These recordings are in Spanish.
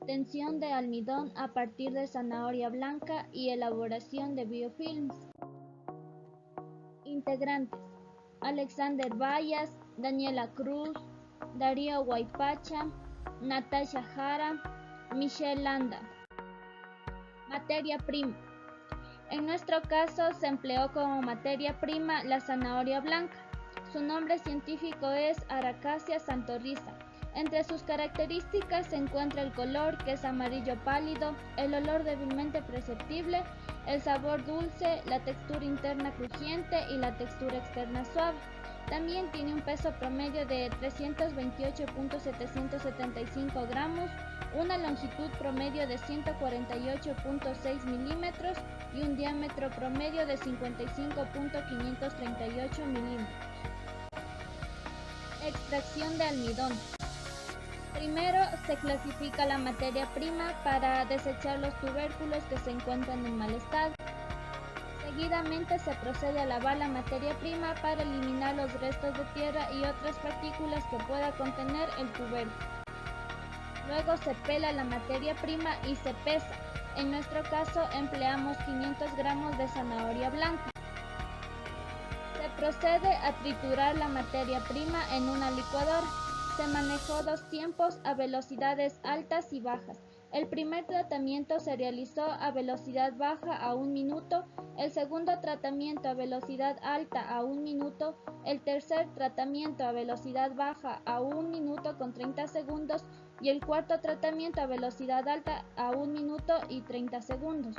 Obtención de almidón a partir de zanahoria blanca y elaboración de biofilms. Integrantes: Alexander Bayas, Daniela Cruz, Darío Guaypacha, Natasha Jara, Michelle Landa. Materia prima: en nuestro caso se empleó como materia prima la zanahoria blanca. Su nombre científico es Aracasia santorrhiza. Entre sus características se encuentra el color, que es amarillo pálido, el olor débilmente perceptible, el sabor dulce, la textura interna crujiente y la textura externa suave. También tiene un peso promedio de 328.775 gramos, una longitud promedio de 148.6 milímetros y un diámetro promedio de 55.538 milímetros. Extracción de almidón. Primero se clasifica la materia prima para desechar los tubérculos que se encuentran en mal estado. Seguidamente se procede a lavar la materia prima para eliminar los restos de tierra y otras partículas que pueda contener el tubérculo. Luego se pela la materia prima y se pesa. En nuestro caso empleamos 500 gramos de zanahoria blanca. Se procede a triturar la materia prima en una licuadora. Se manejó dos tiempos a velocidades altas y bajas. El primer tratamiento se realizó a velocidad baja a 1 minuto, el segundo tratamiento a velocidad alta a 1 minuto, el tercer tratamiento a velocidad baja a 1 minuto con 30 segundos y el cuarto tratamiento a velocidad alta a 1 minuto y 30 segundos.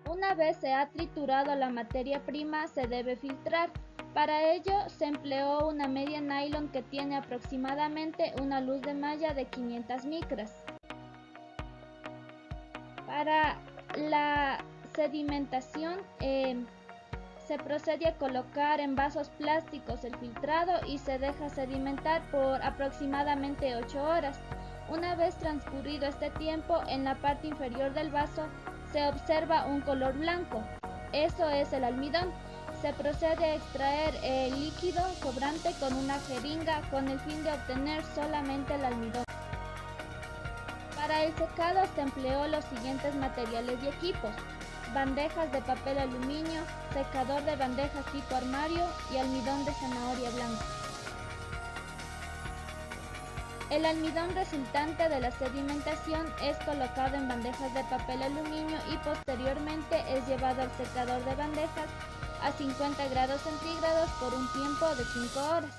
Una vez se ha triturado la materia prima, se debe filtrar. Para ello se empleó una media nylon que tiene aproximadamente una luz de malla de 500 micras. Para la sedimentación se procede a colocar en vasos plásticos el filtrado y se deja sedimentar por aproximadamente 8 horas. Una vez transcurrido este tiempo, en la parte inferior del vaso se observa un color blanco. Eso es el almidón. Se procede a extraer el líquido sobrante con una jeringa con el fin de obtener solamente el almidón. Para el secado se empleó los siguientes materiales y equipos: bandejas de papel aluminio, secador de bandejas tipo armario y almidón de zanahoria blanca. El almidón resultante de la sedimentación es colocado en bandejas de papel aluminio y posteriormente es llevado al secador de bandejas a 50 grados centígrados por un tiempo de 5 horas.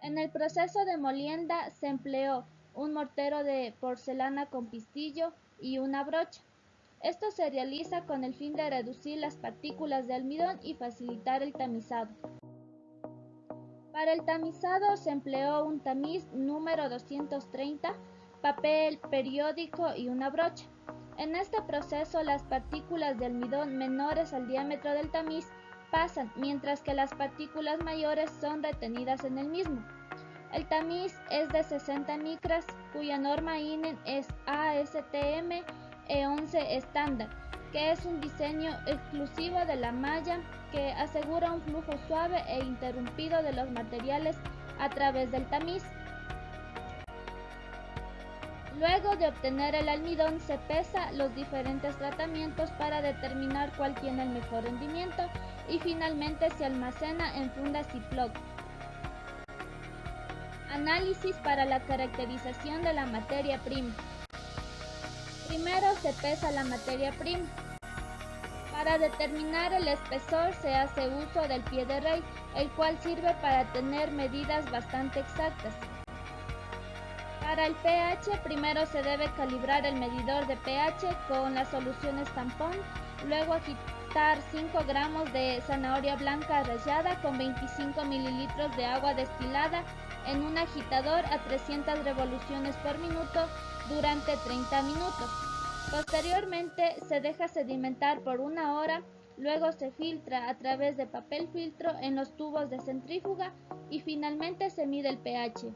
En el proceso de molienda se empleó un mortero de porcelana con pistillo y una brocha. Esto se realiza con el fin de reducir las partículas de almidón y facilitar el tamizado. Para el tamizado se empleó un tamiz número 230, papel periódico y una brocha. En este proceso las partículas de almidón menores al diámetro del tamiz pasan, mientras que las partículas mayores son retenidas en el mismo. El tamiz es de 60 micras, cuya norma INEN es ASTM E11 estándar, que es un diseño exclusivo de la malla que asegura un flujo suave e interrumpido de los materiales a través del tamiz. Luego de obtener el almidón se pesa los diferentes tratamientos para determinar cuál tiene el mejor rendimiento y finalmente se almacena en fundas Ziploc. Análisis para la caracterización de la materia prima. Primero se pesa la materia prima. Para determinar el espesor se hace uso del pie de rey, el cual sirve para tener medidas bastante exactas. Para el pH, primero se debe calibrar el medidor de pH con las soluciones tampón, luego agitar 5 gramos de zanahoria blanca rallada con 25 mililitros de agua destilada en un agitador a 300 revoluciones por minuto durante 30 minutos. Posteriormente se deja sedimentar por 1 hora, luego se filtra a través de papel filtro en los tubos de centrífuga y finalmente se mide el pH.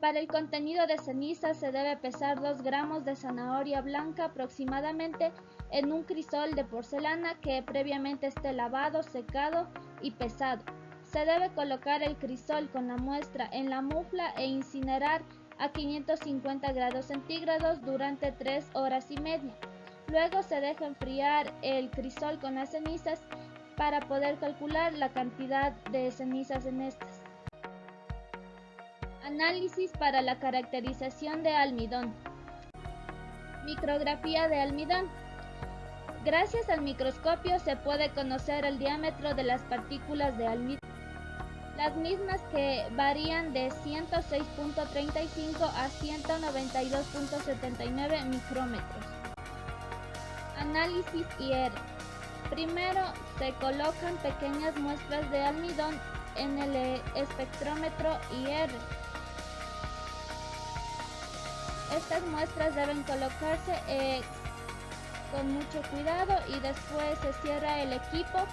Para el contenido de ceniza se debe pesar 2 gramos de zanahoria blanca aproximadamente en un crisol de porcelana que previamente esté lavado, secado y pesado. Se debe colocar el crisol con la muestra en la mufla e incinerar a 550 grados centígrados durante 3 horas y media. Luego se deja enfriar el crisol con las cenizas para poder calcular la cantidad de cenizas en estas. Análisis para la caracterización de almidón. Micrografía de almidón. Gracias al microscopio se puede conocer el diámetro de las partículas de almidón, las mismas que varían de 106.35 a 192.79 micrómetros. Análisis IR. Primero se colocan pequeñas muestras de almidón en el espectrómetro IR. Estas muestras deben colocarse con mucho cuidado y después se cierra el equipo.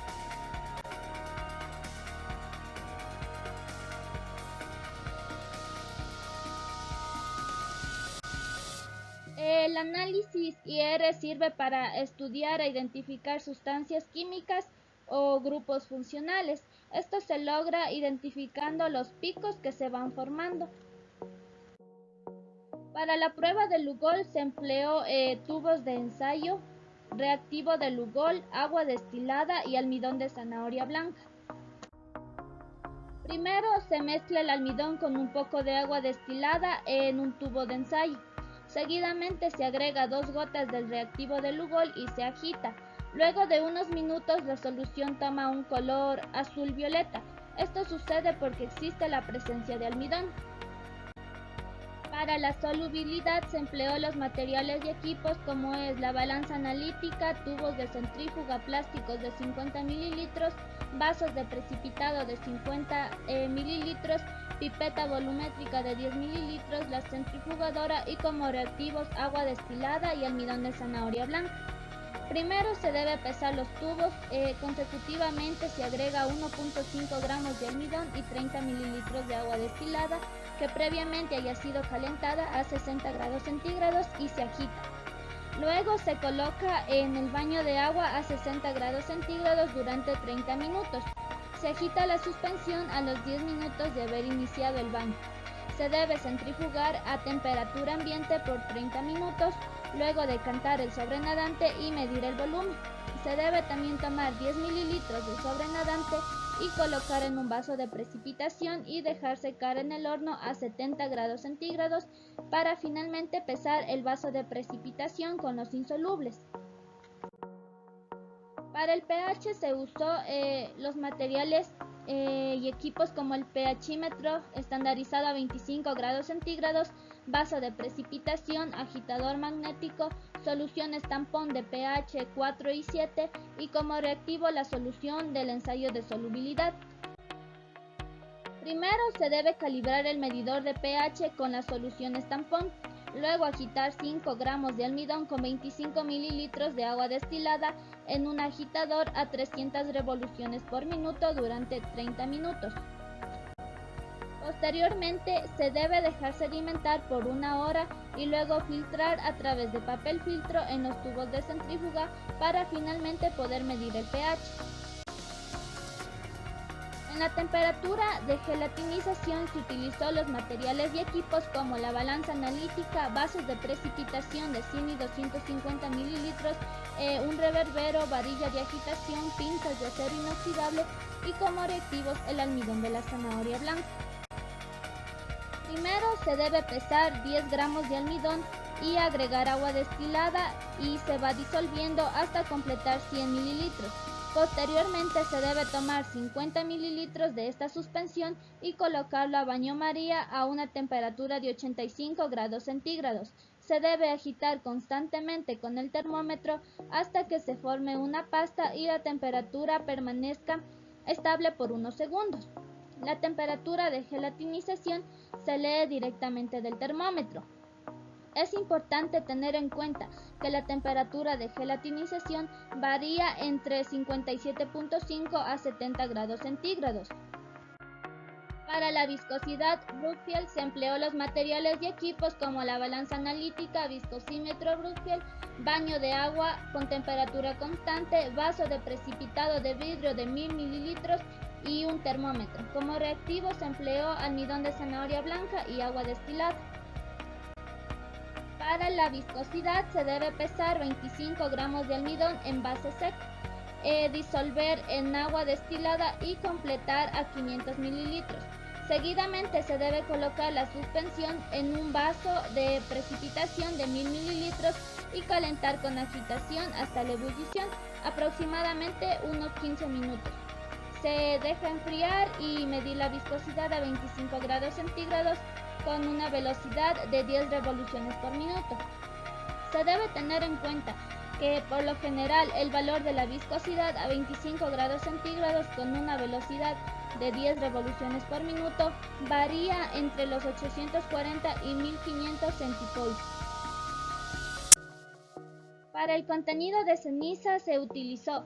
El análisis IR sirve para estudiar e identificar sustancias químicas o grupos funcionales. Esto se logra identificando los picos que se van formando. Para la prueba de Lugol se empleó tubos de ensayo, reactivo de Lugol, agua destilada y almidón de zanahoria blanca. Primero se mezcla el almidón con un poco de agua destilada en un tubo de ensayo. Seguidamente se agrega 2 gotas del reactivo de Lugol y se agita. Luego de unos minutos la solución toma un color azul-violeta. Esto sucede porque existe la presencia de almidón. Para la solubilidad se empleó los materiales y equipos como es la balanza analítica, tubos de centrífuga plásticos de 50 mililitros, vasos de precipitado de 50 mililitros, pipeta volumétrica de 10 mililitros, la centrifugadora y como reactivos agua destilada y almidón de zanahoria blanca. Primero se debe pesar los tubos, consecutivamente se agrega 1.5 gramos de almidón y 30 mililitros de agua destilada que previamente haya sido calentada a 60 grados centígrados y se agita. Luego se coloca en el baño de agua a 60 grados centígrados durante 30 minutos. Se agita la suspensión a los 10 minutos de haber iniciado el baño. Se debe centrifugar a temperatura ambiente por 30 minutos, luego decantar el sobrenadante y medir el volumen. Se debe también tomar 10 mililitros de sobrenadante y colocar en un vaso de precipitación y dejar secar en el horno a 70 grados centígrados para finalmente pesar el vaso de precipitación con los insolubles. Para el pH se usó los materiales y equipos como el pHímetro estandarizado a 25 grados centígrados, vaso de precipitación, agitador magnético, soluciones tampón de pH 4 y 7 y como reactivo la solución del ensayo de solubilidad. Primero se debe calibrar el medidor de pH con las soluciones tampón, luego agitar 5 gramos de almidón con 25 mililitros de agua destilada en un agitador a 300 revoluciones por minuto durante 30 minutos. Posteriormente se debe dejar sedimentar por 1 hora y luego filtrar a través de papel filtro en los tubos de centrífuga para finalmente poder medir el pH. En la temperatura de gelatinización se utilizó los materiales y equipos como la balanza analítica, vasos de precipitación de 100 y 250 mililitros, un reverbero, varilla de agitación, pinzas de acero inoxidable y como reactivos el almidón de la zanahoria blanca. Primero se debe pesar 10 gramos de almidón y agregar agua destilada y se va disolviendo hasta completar 100 mililitros. Posteriormente se debe tomar 50 mililitros de esta suspensión y colocarlo a baño María a una temperatura de 85 grados centígrados. Se debe agitar constantemente con el termómetro hasta que se forme una pasta y la temperatura permanezca estable por unos segundos. La temperatura de gelatinización se lee directamente del termómetro. Es importante tener en cuenta que la temperatura de gelatinización varía entre 57.5 a 70 grados centígrados. Para la viscosidad Brugfield se empleó los materiales y equipos como la balanza analítica, viscosímetro Brugfield, baño de agua con temperatura constante, vaso de precipitado de vidrio de 1000 mililitros y un termómetro. Como reactivo se empleó almidón de zanahoria blanca y agua destilada. Para la viscosidad se debe pesar 25 gramos de almidón en base seca, disolver en agua destilada y completar a 500 mililitros. Seguidamente se debe colocar la suspensión en un vaso de precipitación de 1000 mililitros y calentar con agitación hasta la ebullición, aproximadamente unos 15 minutos. Se deja enfriar y medir la viscosidad a 25 grados centígrados con una velocidad de 10 revoluciones por minuto. Se debe tener en cuenta que por lo general el valor de la viscosidad a 25 grados centígrados con una velocidad de 10 revoluciones por minuto varía entre los 840 y 1500 centipoise. Para el contenido de ceniza se utilizó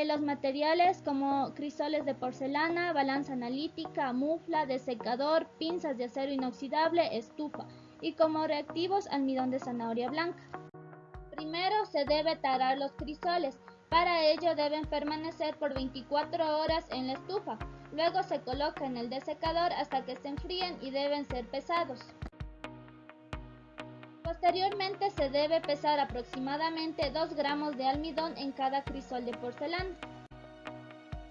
los materiales como crisoles de porcelana, balanza analítica, mufla, desecador, pinzas de acero inoxidable, estufa y como reactivos almidón de zanahoria blanca. Primero se debe tarar los crisoles, para ello deben permanecer por 24 horas en la estufa, luego se coloca en el desecador hasta que se enfríen y deben ser pesados. Posteriormente se debe pesar aproximadamente 2 gramos de almidón en cada crisol de porcelana.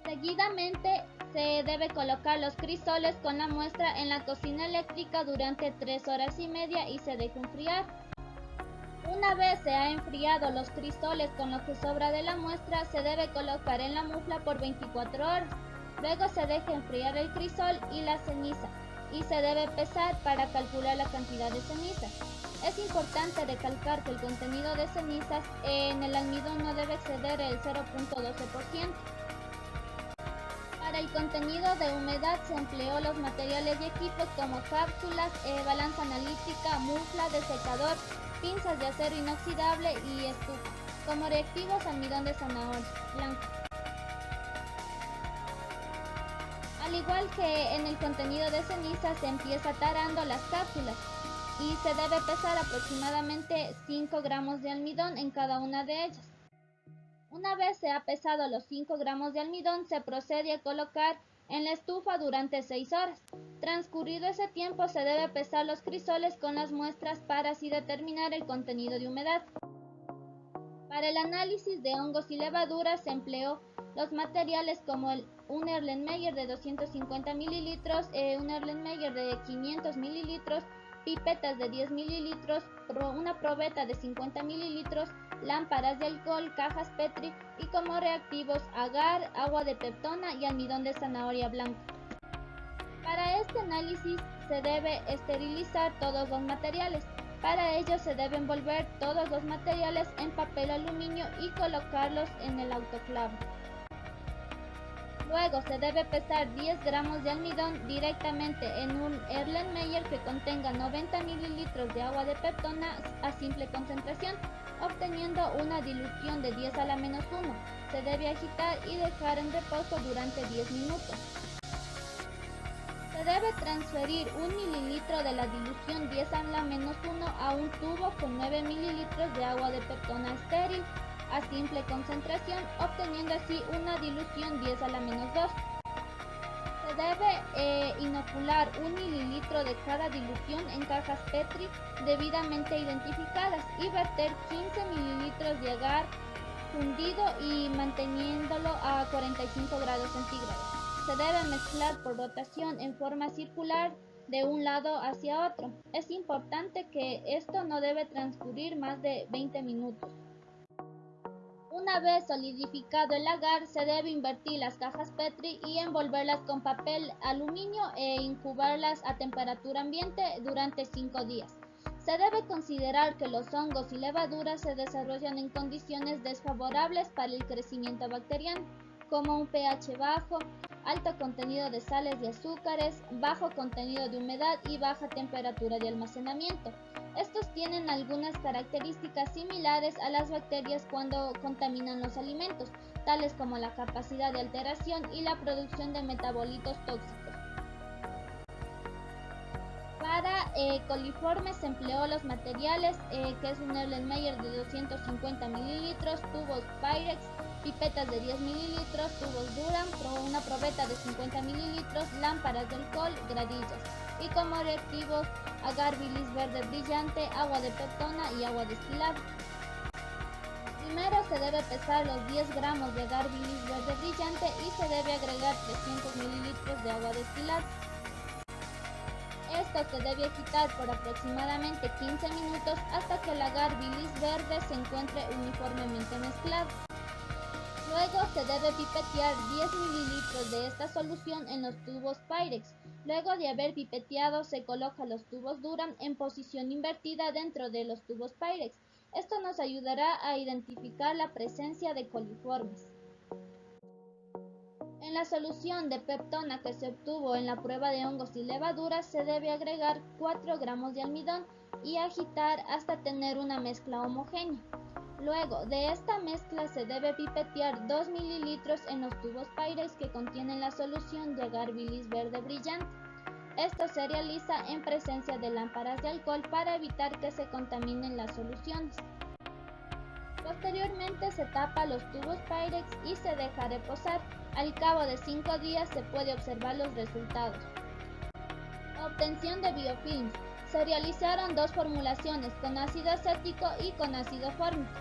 Seguidamente se debe colocar los crisoles con la muestra en la cocina eléctrica durante 3 horas y media y se deja enfriar. Una vez se ha enfriado los crisoles con lo que sobra de la muestra, se debe colocar en la mufla por 24 horas. Luego se deja enfriar el crisol y la ceniza y se debe pesar para calcular la cantidad de cenizas. Es importante recalcar que el contenido de cenizas en el almidón no debe exceder el 0.12%. Para el contenido de humedad se empleó los materiales y equipos como cápsulas, balanza analítica, mufla, desecador, pinzas de acero inoxidable y estufa. Como reactivos almidón de zanahoria blanca. Al igual que en el contenido de ceniza se empieza tarando las cápsulas y se debe pesar aproximadamente 5 gramos de almidón en cada una de ellas. Una vez se ha pesado los 5 gramos de almidón, se procede a colocar en la estufa durante 6 horas. Transcurrido ese tiempo, se debe pesar los crisoles con las muestras para así determinar el contenido de humedad. Para el análisis de hongos y levaduras se empleó los materiales como un Erlenmeyer de 250 mililitros, un Erlenmeyer de 500 mililitros, pipetas de 10 mililitros, una probeta de 50 mililitros, lámparas de alcohol, cajas Petri y como reactivos agar, agua de peptona y almidón de zanahoria blanca. Para este análisis se debe esterilizar todos los materiales. Para ello se debe envolver todos los materiales en papel aluminio y colocarlos en el autoclave. Luego se debe pesar 10 gramos de almidón directamente en un Erlenmeyer que contenga 90 mililitros de agua de peptona a simple concentración, obteniendo una dilución de 10 a la menos 1. Se debe agitar y dejar en reposo durante 10 minutos. Se debe transferir 1 mililitro de la dilución 10 a la menos 1 a un tubo con 9 mililitros de agua de peptona estéril a simple concentración, obteniendo así una dilución 10 a la menos 2. Se debe inocular 1 mililitro de cada dilución en cajas Petri debidamente identificadas y verter 15 mililitros de agar fundido y manteniéndolo a 45 grados centígrados. Se debe mezclar por rotación en forma circular de un lado hacia otro. Es importante que esto no debe transcurrir más de 20 minutos. Una vez solidificado el agar, se debe invertir las cajas Petri y envolverlas con papel aluminio e incubarlas a temperatura ambiente durante 5 días. Se debe considerar que los hongos y levaduras se desarrollan en condiciones desfavorables para el crecimiento bacteriano, como un pH bajo, alto contenido de sales y azúcares, bajo contenido de humedad y baja temperatura de almacenamiento. Estos tienen algunas características similares a las bacterias cuando contaminan los alimentos, tales como la capacidad de alteración y la producción de metabolitos tóxicos. Para coliformes se empleó los materiales que es un Erlenmeyer de 250 mililitros, tubos Pyrex pipetas de 10 mililitros, tubos Duram, una probeta de 50 mililitros, lámparas de alcohol, gradillas. Y como reactivos, agar bilis verde brillante, agua de peptona y agua destilada. Primero se debe pesar los 10 gramos de agar bilis verde brillante y se debe agregar 300 mililitros de agua destilada. Esto se debe agitar por aproximadamente 15 minutos hasta que el agar bilis verde se encuentre uniformemente mezclado. Luego se debe pipetear 10 mililitros de esta solución en los tubos Pyrex. Luego de haber pipeteado se coloca los tubos Duram en posición invertida dentro de los tubos Pyrex. Esto nos ayudará a identificar la presencia de coliformes. En la solución de peptona que se obtuvo en la prueba de hongos y levaduras se debe agregar 4 gramos de almidón y agitar hasta tener una mezcla homogénea. Luego de esta mezcla se debe pipetear 2 mililitros en los tubos Pyrex que contienen la solución de agar bilis verde brillante. Esto se realiza en presencia de lámparas de alcohol para evitar que se contaminen las soluciones. Posteriormente se tapa los tubos Pyrex y se deja reposar. Al cabo de 5 días se puede observar los resultados. Obtención de biofilms. Se realizaron 2 formulaciones, con ácido acético y con ácido fórmico.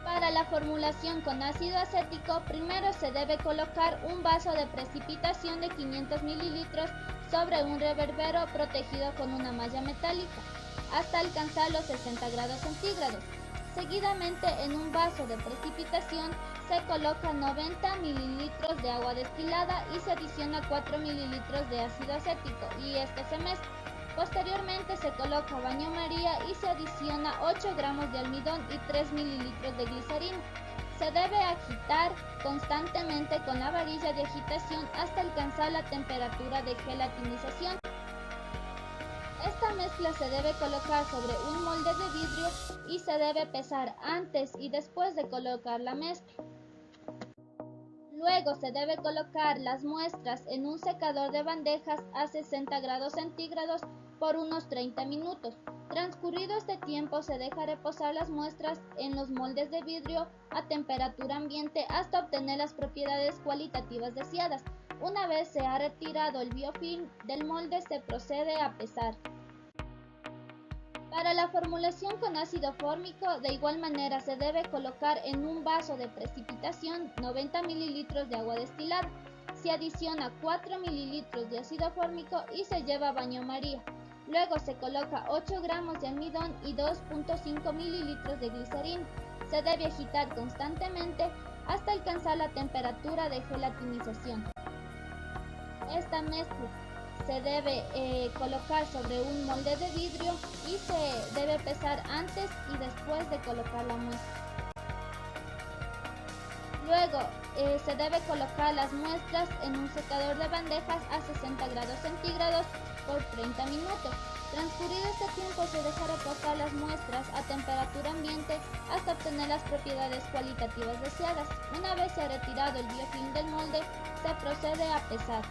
Para la formulación con ácido acético, primero se debe colocar un vaso de precipitación de 500 mililitros sobre un reverbero protegido con una malla metálica, hasta alcanzar los 60 grados centígrados. Seguidamente, en un vaso de precipitación se coloca 90 mililitros de agua destilada y se adiciona 4 mililitros de ácido acético y esto se mezcla. Posteriormente se coloca baño María y se adiciona 8 gramos de almidón y 3 mililitros de glicerina. Se debe agitar constantemente con la varilla de agitación hasta alcanzar la temperatura de gelatinización. Esta mezcla se debe colocar sobre un molde de vidrio y se debe pesar antes y después de colocar la mezcla. Luego se debe colocar las muestras en un secador de bandejas a 60 grados centígrados por unos 30 minutos. Transcurrido este tiempo se deja reposar las muestras en los moldes de vidrio a temperatura ambiente hasta obtener las propiedades cualitativas deseadas. Una vez se ha retirado el biofilm del molde se procede a pesar. Para la formulación con ácido fórmico, de igual manera se debe colocar en un vaso de precipitación 90 mililitros de agua destilada. Se adiciona 4 mililitros de ácido fórmico y se lleva a baño María. Luego se coloca 8 gramos de almidón y 2.5 mililitros de glicerina. Se debe agitar constantemente hasta alcanzar la temperatura de gelatinización. Esta mezcla se debe colocar sobre un molde de vidrio y se debe pesar antes y después de colocar la muestra. Luego se debe colocar las muestras en un secador de bandejas a 60 grados centígrados por 30 minutos. Transcurrido este tiempo se deja reposar las muestras a temperatura ambiente hasta obtener las propiedades cualitativas deseadas. Una vez se ha retirado el biofilm del molde, se procede a pesar.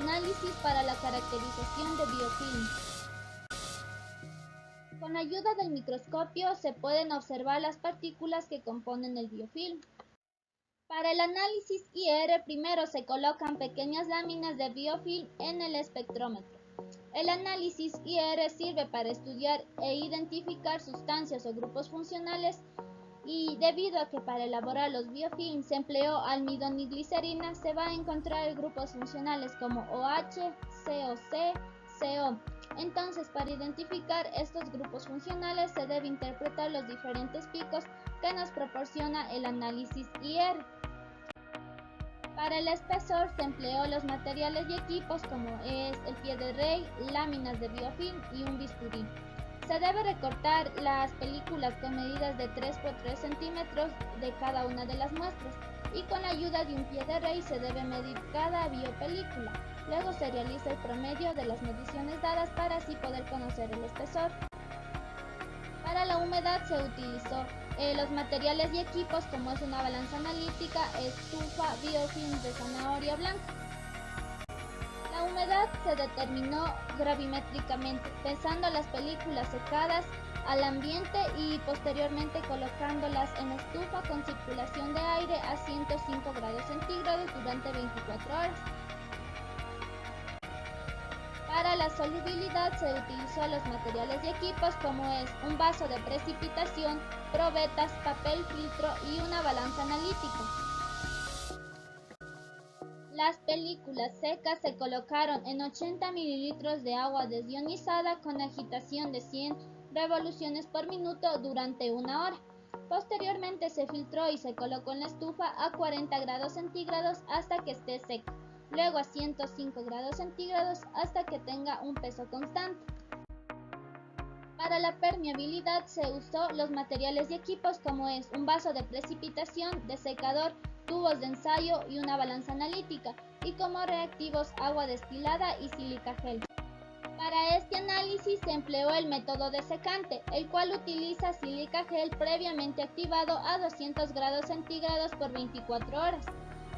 Análisis para la caracterización de biofilms. Con ayuda del microscopio se pueden observar las partículas que componen el biofilm. Para el análisis IR primero se colocan pequeñas láminas de biofilm en el espectrómetro. El análisis IR sirve para estudiar e identificar sustancias o grupos funcionales y debido a que para elaborar los biofilms se empleó almidón y glicerina, se va a encontrar grupos funcionales como OH, COC, CO. Entonces, para identificar estos grupos funcionales se debe interpretar los diferentes picos que nos proporciona el análisis IR. Para el espesor se empleó los materiales y equipos como es el pie de rey, láminas de biofilm y un bisturí. Se debe recortar las películas con medidas de 3 por 3 centímetros de cada una de las muestras y con la ayuda de un pie de rey se debe medir cada biopelícula. Luego se realiza el promedio de las mediciones dadas para así poder conocer el espesor. Para la humedad se utilizó los materiales y equipos como es una balanza analítica, estufa, biofilm de zanahoria blanca. La La humedad se determinó gravimétricamente, pesando las películas secadas al ambiente y posteriormente colocándolas en la estufa con circulación de aire a 105 grados centígrados durante 24 horas. Para la solubilidad se utilizó los materiales y equipos como es un vaso de precipitación, probetas, papel filtro y una balanza analítica. Las películas secas se colocaron en 80 mililitros de agua desionizada con agitación de 100 revoluciones por minuto durante 1 hora. Posteriormente se filtró y se colocó en la estufa a 40 grados centígrados hasta que esté seca, luego a 105 grados centígrados hasta que tenga un peso constante. Para la permeabilidad se usó los materiales y equipos como es un vaso de precipitación, desecador, tubos de ensayo y una balanza analítica, y como reactivos agua destilada y sílica gel. Para este análisis se empleó el método desecante, el cual utiliza sílica gel previamente activado a 200 grados centígrados por 24 horas.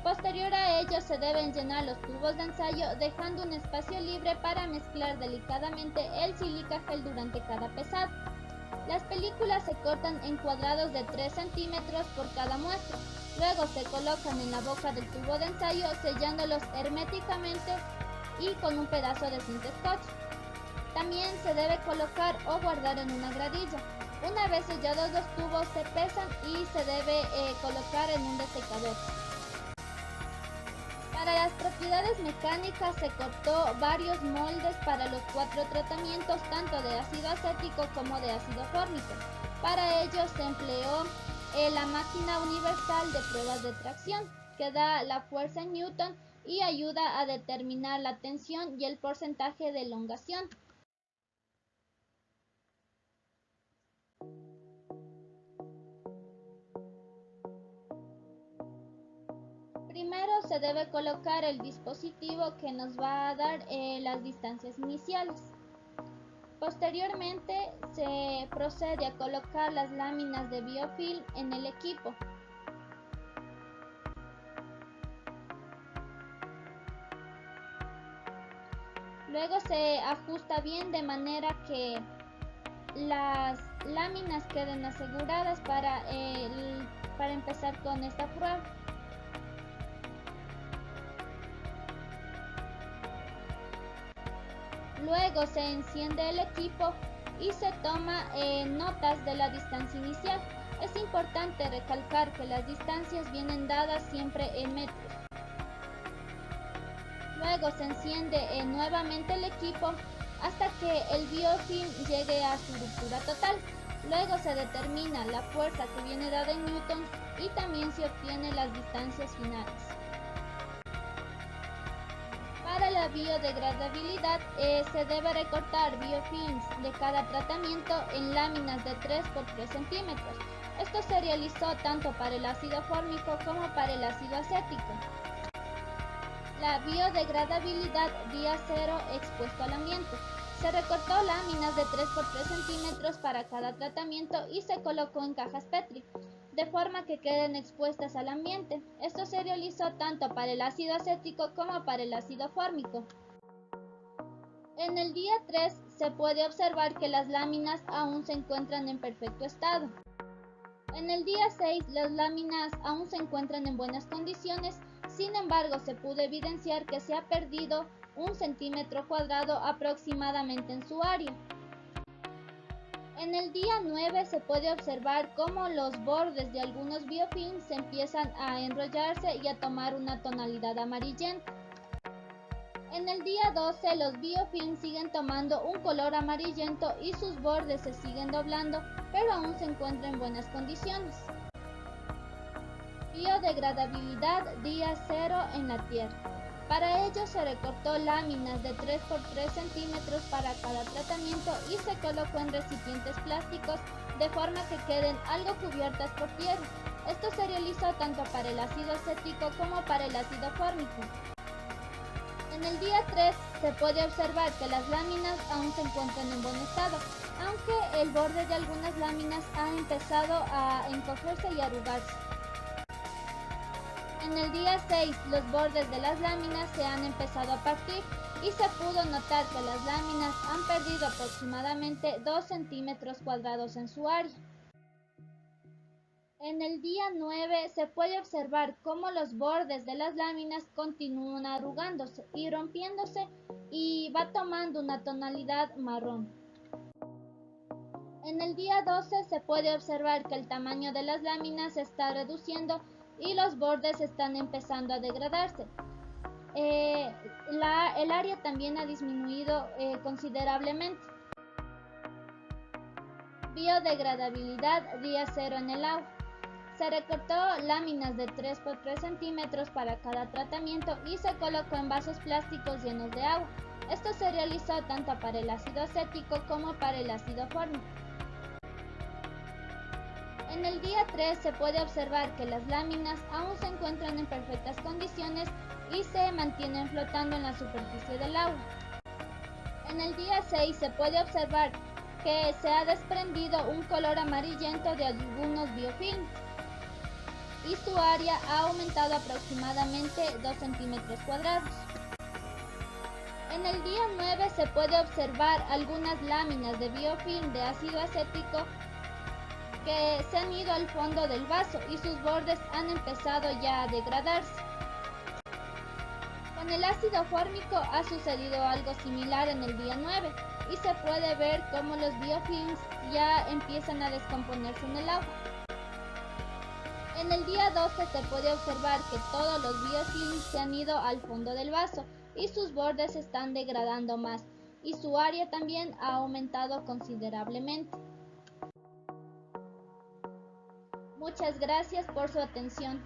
Posterior a ello se deben llenar los tubos de ensayo dejando un espacio libre para mezclar delicadamente el sílica gel durante cada pesado. Las películas se cortan en cuadrados de 3 centímetros por cada muestra. Luego se colocan en la boca del tubo de ensayo sellándolos herméticamente y con un pedazo de cinta scotch. También se debe colocar o guardar en una gradilla. Una vez sellados los tubos se pesan y se debe colocar en un desecador. Para las propiedades mecánicas se cortó varios moldes para los 4 tratamientos tanto de ácido acético como de ácido fórmico. Para ello se empleó la máquina universal de pruebas de tracción, que da la fuerza en Newton y ayuda a determinar la tensión y el porcentaje de elongación. Primero se debe colocar el dispositivo que nos va a dar las distancias iniciales. Posteriormente se procede a colocar las láminas de biofilm en el equipo. Luego se ajusta bien de manera que las láminas queden aseguradas para empezar con esta prueba. Luego se enciende el equipo y se toma notas de la distancia inicial. Es importante recalcar que las distancias vienen dadas siempre en metros. Luego se enciende nuevamente el equipo hasta que el biofilm llegue a su ruptura total. Luego se determina la fuerza que viene dada en newtons y también se obtienen las distancias finales. Para la biodegradabilidad se debe recortar biofilms de cada tratamiento en láminas de 3 por 3 centímetros. Esto se realizó tanto para el ácido fórmico como para el ácido acético. La biodegradabilidad día 0 expuesto al ambiente. Se recortó láminas de 3 por 3 centímetros para cada tratamiento y se colocó en cajas Petri, de forma que queden expuestas al ambiente. Esto se realizó tanto para el ácido acético como para el ácido fórmico. En el día 3 se puede observar que las láminas aún se encuentran en perfecto estado. En el día 6 las láminas aún se encuentran en buenas condiciones, sin embargo se pudo evidenciar que se ha perdido 1 centímetro cuadrado aproximadamente en su área. En el día 9 se puede observar cómo los bordes de algunos biofilms se empiezan a enrollarse y a tomar una tonalidad amarillenta. En el día 12 los biofilms siguen tomando un color amarillento y sus bordes se siguen doblando, pero aún se encuentran en buenas condiciones. Biodegradabilidad día 0 en la tierra. Para ello se recortó láminas de 3 por 3 centímetros para cada tratamiento y se colocó en recipientes plásticos de forma que queden algo cubiertas por tierra. Esto se realizó tanto para el ácido acético como para el ácido fórmico. En el día 3 se puede observar que las láminas aún se encuentran en buen estado, aunque el borde de algunas láminas ha empezado a encogerse y arrugarse. En el día 6, los bordes de las láminas se han empezado a partir y se pudo notar que las láminas han perdido aproximadamente 2 centímetros cuadrados en su área. En el día 9 se puede observar cómo los bordes de las láminas continúan arrugándose y rompiéndose y va tomando una tonalidad marrón. En el día 12 se puede observar que el tamaño de las láminas se está reduciendo y los bordes están empezando a degradarse. El área también ha disminuido considerablemente. Biodegradabilidad día 0 en el agua. Se recortó láminas de 3 por 3 centímetros para cada tratamiento y se colocó en vasos plásticos llenos de agua. Esto se realizó tanto para el ácido acético como para el ácido fórmico. En el día 3 se puede observar que las láminas aún se encuentran en perfectas condiciones y se mantienen flotando en la superficie del agua. En el día 6 se puede observar que se ha desprendido un color amarillento de algunos biofilms y su área ha aumentado aproximadamente 2 centímetros cuadrados. En el día 9 se puede observar algunas láminas de biofilm de ácido acético que se han ido al fondo del vaso y sus bordes han empezado ya a degradarse. Con el ácido fórmico ha sucedido algo similar en el día 9 y se puede ver cómo los biofilms ya empiezan a descomponerse en el agua. En el día 12 se puede observar que todos los biofilms se han ido al fondo del vaso y sus bordes se están degradando más y su área también ha aumentado considerablemente. Muchas gracias por su atención.